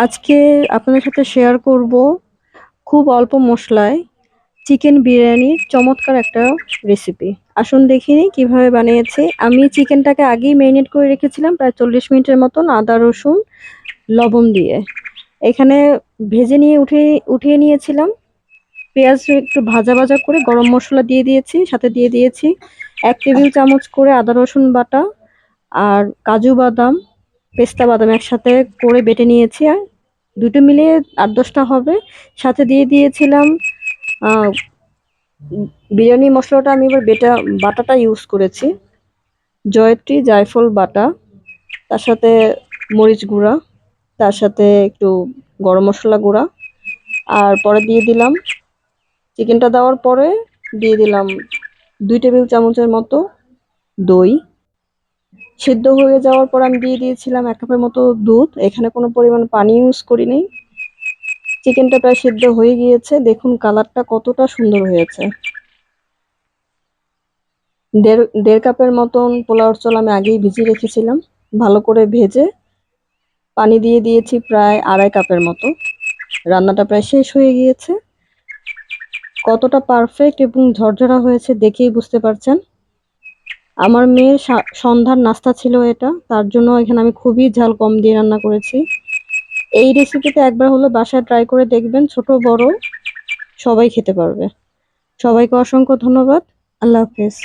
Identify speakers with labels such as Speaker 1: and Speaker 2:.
Speaker 1: আজকে আপনাদের সাথে শেয়ার করব খুব অল্প মশলায় চিকেন বিরিয়ানির চমৎকার একটা রেসিপি। আসুন দেখি কিভাবে বানিয়েছি। আমি চিকেনটাকে আগেই ম্যারিনেট করে রেখেছিলাম প্রায় 40 মিনিটের মতন আদা, রসুন, লবণ দিয়ে। এখানে ভেজে নিয়ে উঠিয়ে নিয়েছিলাম। পেঁয়াজ একটু ভাজা ভাজা করে গরম মসলা দিয়ে দিয়েছি, সাথে দিয়ে দিয়েছি 1 টেবিল চামচ করে আদা রসুন বাটা আর কাজু বাদাম, পেস্তা বাদাম একসাথে করে বেটে নিয়েছি। আর দুটো মিলিয়ে 8-10টা হবে। সাথে দিয়ে দিয়েছিলাম আহ, বিরিয়ানি মশলাটা আমি এবার বাটাটা ইউজ করেছি। জয়ত্রী জায়ফল বাটা, তার সাথে মরিচ গুঁড়া, তার সাথে একটু গরম মশলা গুঁড়া। আর পরে দিয়ে দিলাম চিকেনটা দেওয়ার পরে দিয়ে দিলাম 2 টেবিল চামচের মতো দই। সিদ্ধ হয়ে যাওয়ার পর আমি দিয়ে দিয়েছিলাম 1 কাপের মতো দুধ। এখানে কোনো পরিমাণ পানি ইউজ করিনি। চিকেনটা প্রায় সিদ্ধ হয়ে গিয়েছে, দেখুন কালারটা কতটা সুন্দর হয়েছে। দেড় কাপের মতন পোলাওর চাল আমি আগেই ভিজিয়ে রেখেছিলাম। ভালো করে ভেজে পানি দিয়ে দিয়েছি প্রায় 2.5 কাপের মতো। রান্নাটা প্রায় শেষ হয়ে গিয়েছে। কতটা পারফেক্ট এবং ঝরঝরা হয়েছে দেখেই বুঝতে পারছেন। আমার মেয়ের সন্ধ্যার নাস্তা ছিল এটা, তার জন্য এখানে আমি খুবই ঝাল কম দিয়ে রান্না করেছি। এই রেসিপিতে একবার হলো বাসায় ট্রাই করে দেখবেন, ছোট বড় সবাই খেতে পারবে। সবাইকে অসংখ্য ধন্যবাদ। আল্লাহ হাফেজ।